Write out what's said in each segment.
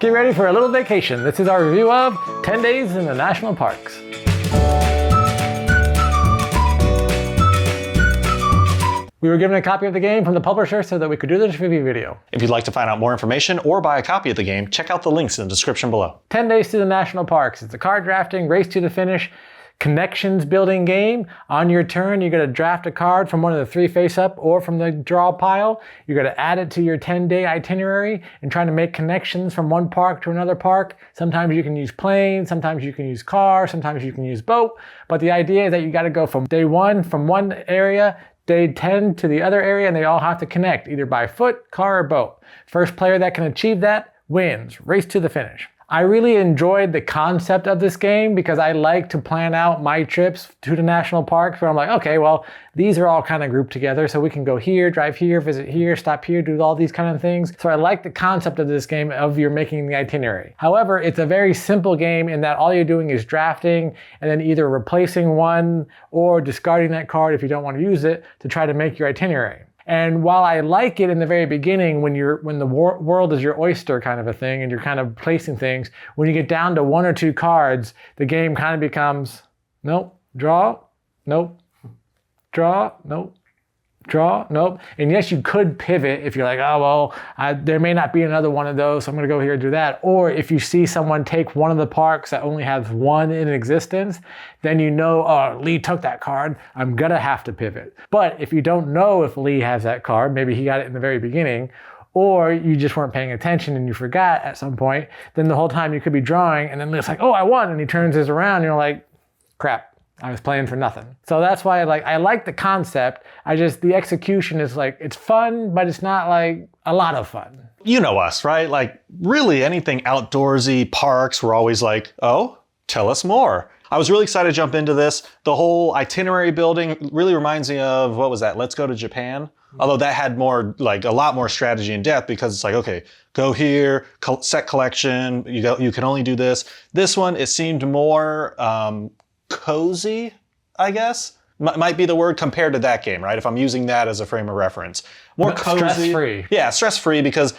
Get ready for a little vacation. This is our review of 10 Days in the National Parks. We were given a copy of the game from the publisher so that we could do this review video. If you'd like to find out more information or buy a copy of the game, check out the links in the description below. 10 Days to the National Parks. It's a card drafting, race to the finish, connections building game. On your turn, you're going to draft a card from one of the 3 face-up or from the draw pile. You're going to add it to your 10-day itinerary and trying to make connections from one park to another park. Sometimes you can use plane, sometimes you can use car, sometimes you can use boat. But the idea is that you got to go from day 1 from one area, day 10 to the other area, and they all have to connect either by foot, car, or boat. First player that can achieve that wins. Race to the finish. I really enjoyed the concept of this game because I like to plan out my trips to the national parks where I'm like, okay, well, these are all kind of grouped together, so we can go here, drive here, visit here, stop here, do all these kind of things. So I like the concept of this game of you're making the itinerary. However, it's a very simple game in that all you're doing is drafting and then either replacing one or discarding that card if you don't want to use it to try to make your itinerary. And while I like it in the very beginning when the world is your oyster kind of a thing and you're kind of placing things, when you get down to 1 or 2 cards, the game kind of becomes, nope, draw, nope, draw, nope, draw, nope. And yes, you could pivot if you're like, oh, well, there may not be another one of those, so I'm going to go here and do that. Or if you see someone take one of the parks that only has one in existence, then you know, oh, Lee took that card, I'm going to have to pivot. But if you don't know if Lee has that card, maybe he got it in the very beginning, or you just weren't paying attention and you forgot at some point, then the whole time you could be drawing and then it's like, oh, I won. And he turns his around and you're like, crap. I was playing for nothing. So that's why I like the concept. The execution is like, it's fun, but it's not like a lot of fun. You know us, right? Like really anything outdoorsy, parks, we're always like, oh, tell us more. I was really excited to jump into this. The whole itinerary building really reminds me of, what was that? Let's Go to Japan. Although that had more, like a lot more strategy in depth because it's like, okay, go here, set collection, you can only do this. This one, it seemed more, cozy, I guess, might be the word compared to that game, right? If I'm using that as a frame of reference. More cozy. Stress-free. Yeah, stress-free because,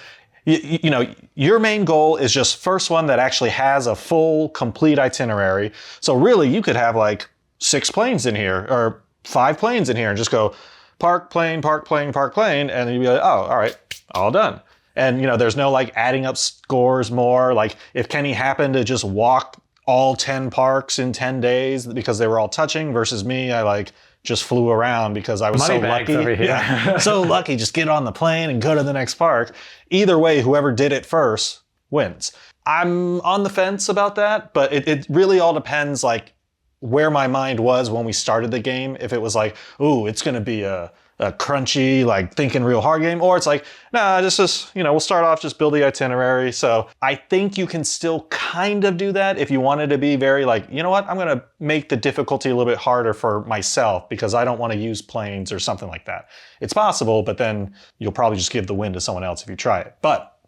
you know, your main goal is just first one that actually has a full, complete itinerary. So really, you could have like 6 planes in here or 5 planes in here and just go park, plane, park, plane, park, plane. And then you'd be like, oh, all right, all done. And, you know, there's no like adding up scores more. Like if Kenny happened to just walk all 10 parks in 10 days because they were all touching versus me, I like just flew around because I was so lucky. Yeah, so lucky, just get on the plane and go to the next park. Either way, whoever did it first wins. I'm on the fence about that, but it really all depends like where my mind was when we started the game. If it was like, ooh, it's going to be a crunchy, like thinking real hard game, or it's like, nah, just, you know, we'll start off, just build the itinerary. So I think you can still kind of do that if you wanted to be very like, you know what, I'm going to make the difficulty a little bit harder for myself because I don't want to use planes or something like that. It's possible, but then you'll probably just give the win to someone else if you try it. But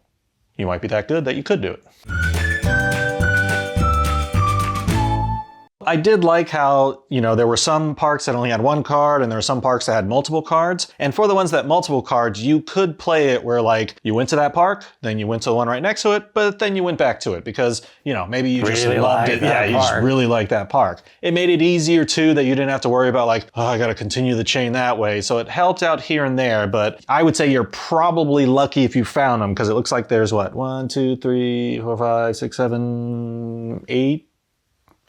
you might be that good that you could do it. I did like how, you know, there were some parks that only had 1 card and there were some parks that had multiple cards. And for the ones that multiple cards, you could play it where like you went to that park, then you went to the one right next to it, but then you went back to it because, you know, maybe you just loved it. Yeah, you just really liked that park. It made it easier too that you didn't have to worry about like, oh, I got to continue the chain that way. So it helped out here and there, but I would say you're probably lucky if you found them because it looks like there's what, 1, 2, 3, 4, 5, 6, 7, 8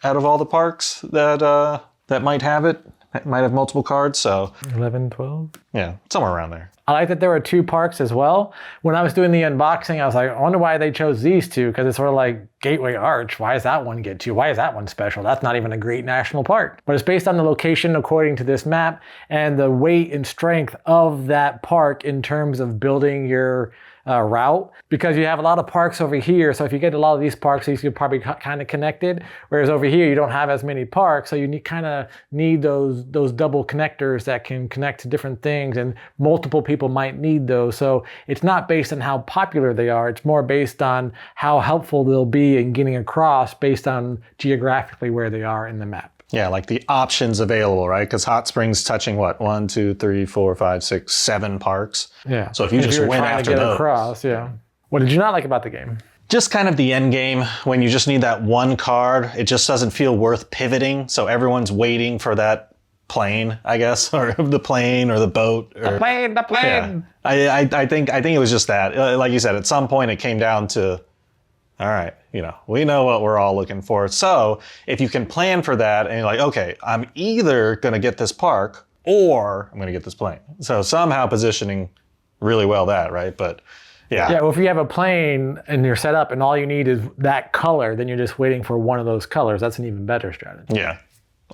out of all the parks that might have it, might have multiple cards, so 11, 12? Yeah, somewhere around there. I like that there were 2 parks as well. When I was doing the unboxing, I was like, I wonder why they chose these 2, because it's sort of like Gateway Arch. Why does that one get 2? Why is that one special? That's not even a great national park. But it's based on the location according to this map and the weight and strength of that park in terms of building your route, because you have a lot of parks over here. So if you get a lot of these parks, these are probably kind of connected. Whereas over here, you don't have as many parks. So you kind of need those double connectors that can connect to different things, and multiple people might need those. So it's not based on how popular they are. It's more based on how helpful they'll be in getting across based on geographically where they are in the map. Yeah, like the options available, right? Because Hot Springs touching what? 1, 2, 3, 4, 5, 6, 7 parks. Yeah. So if you just went after those. Across, yeah. What did you not like about the game? Just kind of the end game when you just need that one card. It just doesn't feel worth pivoting. So everyone's waiting for that plane, I guess, or the plane or the boat. Or, the plane. yeah. I think it was just that. Like you said, at some point it came down to, all right, we know what we're all looking for. So if you can plan for that and you're like, okay, I'm either going to get this park or I'm going to get this plane. So somehow positioning really well that, right? But yeah. Yeah, well, if you have a plane and you're set up and all you need is that color, then you're just waiting for one of those colors. That's an even better strategy. Yeah.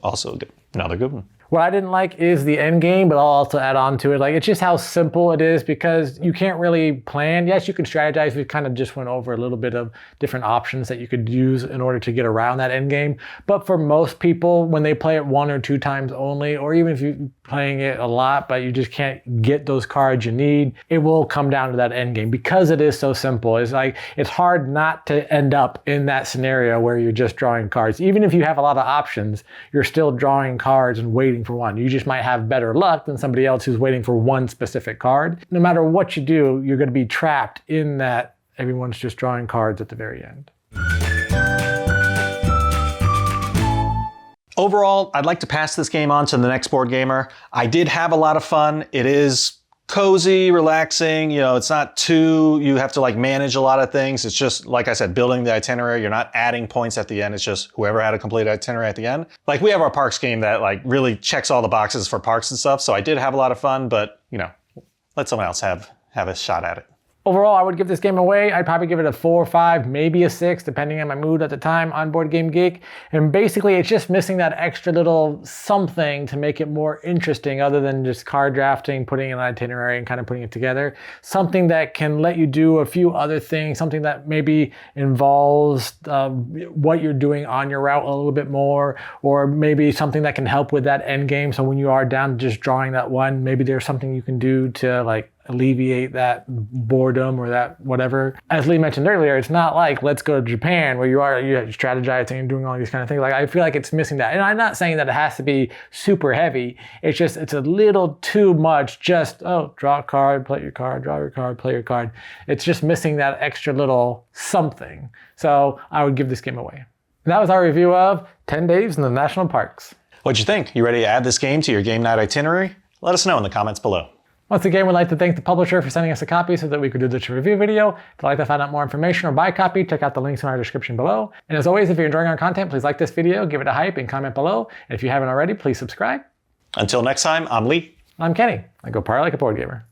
Also good. Another good one. What I didn't like is the end game, but I'll also add on to it. Like, it's just how simple it is because you can't really plan. Yes, you can strategize. We kind of just went over a little bit of different options that you could use in order to get around that end game. But for most people, when they play it 1 or 2 times only, or even if you're playing it a lot, but you just can't get those cards you need, it will come down to that end game because it is so simple. It's like, it's hard not to end up in that scenario where you're just drawing cards. Even if you have a lot of options, you're still drawing cards and waiting for one. You just might have better luck than somebody else who's waiting for one specific card. No matter what you do, you're going to be trapped in that everyone's just drawing cards at the very end. Overall, I'd like to pass this game on to the next board gamer. I did have a lot of fun. It is cozy, relaxing. It's not too, you have to like manage a lot of things. It's just, like I said, building the itinerary. You're not adding points at the end. It's just whoever had a complete itinerary at the end. Like we have our parks game that like really checks all the boxes for parks and stuff. So I did have a lot of fun, but let someone else have a shot at it. Overall, I would give this game away. I'd probably give it a 4 or 5, maybe a 6, depending on my mood at the time on Board Game Geek. And basically, it's just missing that extra little something to make it more interesting other than just card drafting, putting in an itinerary and kind of putting it together. Something that can let you do a few other things, something that maybe involves what you're doing on your route a little bit more, or maybe something that can help with that end game. So when you are down to just drawing that one, maybe there's something you can do to like alleviate that boredom or that whatever. As Lee mentioned earlier, it's not like Let's Go to Japan where you're strategizing and doing all these kind of things. Like, I feel like it's missing that. And I'm not saying that it has to be super heavy. It's just, it's a little too much just, draw a card, play your card, draw your card, play your card. It's just missing that extra little something. So I would give this game away. And that was our review of 10 Days in the National Parks. What'd you think? You ready to add this game to your game night itinerary? Let us know in the comments below. Once again, we'd like to thank the publisher for sending us a copy so that we could do this review video. If you'd like to find out more information or buy a copy, check out the links in our description below. And as always, if you're enjoying our content, please like this video, give it a hype, and comment below. And if you haven't already, please subscribe. Until next time, I'm Lee. I'm Kenny. I go party like a board gamer.